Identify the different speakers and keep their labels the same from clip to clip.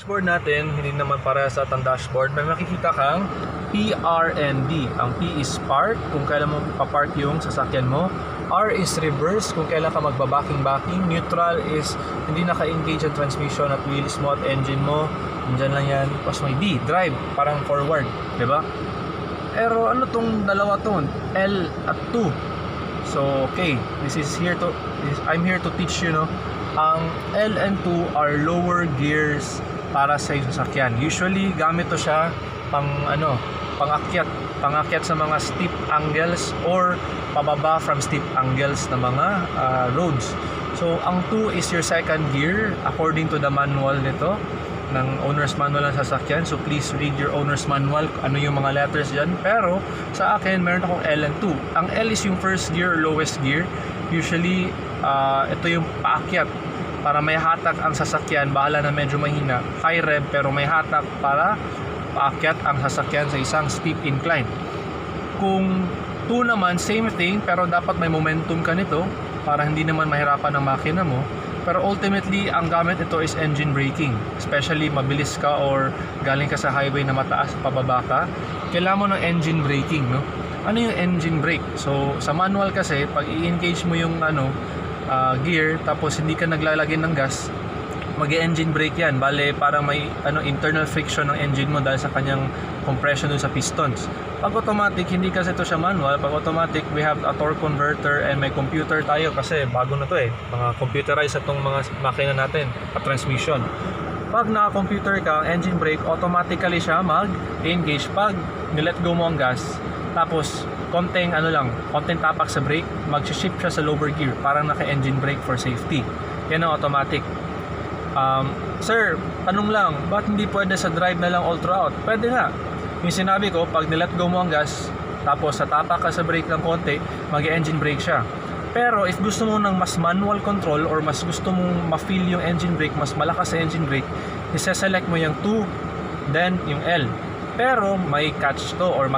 Speaker 1: Dashboard natin, hindi naman para sa atang dashboard, may makikita kang PRND. Ang P is park, kung kailan mo ipapark yung sasakyan mo. R is reverse, kung kailan ka magbabacking-backing. Neutral is hindi naka-engage ang transmission at wheels mo at engine mo. Nandyan lang yan. Tapos may D, drive, parang forward, diba? Pero ano tong dalawa to? L at 2. So okay, I'm here to teach you, no? Ang L and 2 are lower gears para sa sasakyan. Usually gamit to siya pangakyat sa mga steep angles or pababa from steep angles na mga roads. So ang 2 is your second gear according to the manual nito ng owner's manual ng sasakyan. So please read your owner's manual, ano yung mga letters dyan. Pero sa akin meron akong L and 2. Ang L is yung first gear, lowest gear. Usually ito yung paakyat para may hatak ang sasakyan, bahala na medyo mahina, high rev pero may hatak para paakyat ang sasakyan sa isang steep incline. Kung 2 naman, same thing, pero dapat may momentum ka nito para hindi naman mahirapan ang makina mo. Pero ultimately, ang gamit ito is engine braking. Especially mabilis ka or galing ka sa highway na mataas, pababa ka, kailangan mo ng engine braking, no? Ano yung engine brake? So sa manual kasi, pag i-engage mo yung gear tapos hindi ka naglalagay ng gas, mag-engine brake yan. Bale, para may internal friction ng engine mo dahil sa kanyang compression dun sa pistons. Pag automatic, hindi kasi ito siya manual. Pag automatic, we have a torque converter and may computer tayo kasi bago na to mga computerized itong mga makina natin at transmission. Pag naka-computer ka, engine brake, automatically siya mag-engage. Pag nilet go mo ang gas, tapos konting tapak sa brake, mag-shift siya sa lower gear, parang naka-engine brake for safety. Yan ang automatic. Sir, tanong lang, ba't hindi pwede sa drive na lang all throughout? Pwede nga. Yung sinabi ko, pag nilet go mo ang gas, tapos sa tapak ka sa brake ng konti, mag-engine brake siya. Pero if gusto mo ng mas manual control or mas gusto mong ma-feel yung engine brake, mas malakas sa engine brake, isa-select mo yung 2, then yung L. Pero may catch to or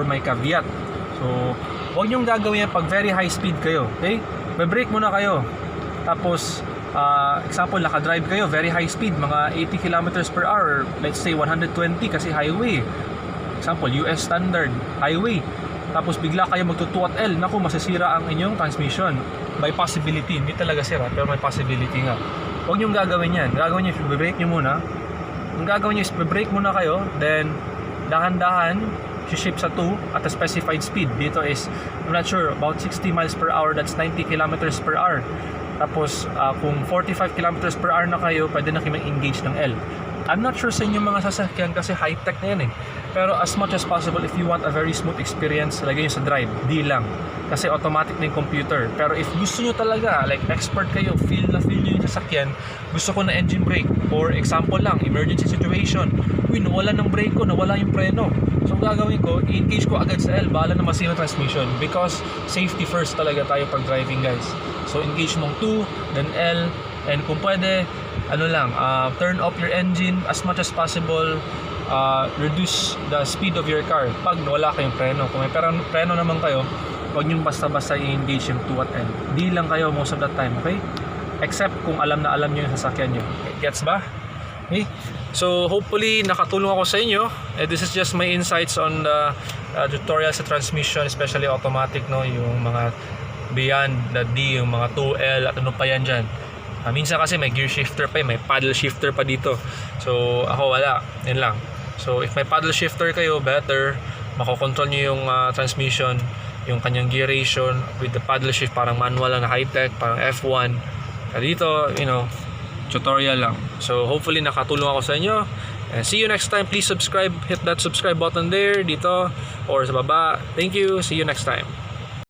Speaker 1: may caveat. So, huwag nyong gagawin yan pag very high speed kayo. Okay? Be-brake muna kayo. Tapos, example, naka-drive kayo, very high speed, mga 80 kilometers per hour, let's say 120 kasi highway. Example, US standard, highway. Tapos bigla kayo magtutu at L, naku, masisira ang inyong transmission. By possibility, hindi talaga sira, pero may possibility nga. Huwag nyong gagawin yan. Gagawin nyo, be-brake nyo muna. Ang gagawin nyo is be-brake muna kayo, then dahan-dahan shift sa 2 at a specified speed. Dito is, I'm not sure, about 60 miles per hour, that's 90 kilometers per hour. Tapos kung 45 kilometers per hour na kayo, pwede na kayo mag-engage ng L. I'm not sure sa inyong mga sasakyan kasi high-tech na yan Pero as much as possible, if you want a very smooth experience, lagay nyo sa drive, D lang. Kasi automatic na yung computer. Pero if gusto nyo talaga, like expert kayo, feel nyo yung sasakyan, gusto ko na engine brake. For example lang, emergency situation. Uy, nawala ng brake ko, nawala yung preno. So gagawin ko, i-engage ko agad sa L, bahala na masira transmission. Because safety first talaga tayo pag driving, guys. So engage mong 2, then L, and kung pwede, turn off your engine as much as possible. Reduce the speed of your car pag wala kayong preno. Kung may preno naman kayo, huwag nyo basta-basta i-engage yung 2 at L. D lang kayo most of the time, okay? Except kung alam nyo yung sasakyan nyo. Gets ba? Okay? So hopefully nakatulong ako sa inyo. This is just my insights on the tutorial sa transmission, especially automatic, no? Yung mga beyond the D, yung mga 2L at ano pa yan dyan. Minsan kasi may gear shifter pa, may paddle shifter pa dito. So ako wala, yun lang. So if may paddle shifter kayo, better makokontrol nyo yung transmission, yung kanyang gear ratio with the paddle shift, parang manual lang na high-tech, parang F1. Dito, tutorial lang. So hopefully nakatulong ako sa inyo. And see you next time. Please subscribe, hit that subscribe button there, dito or sa baba. Thank you. See you next time.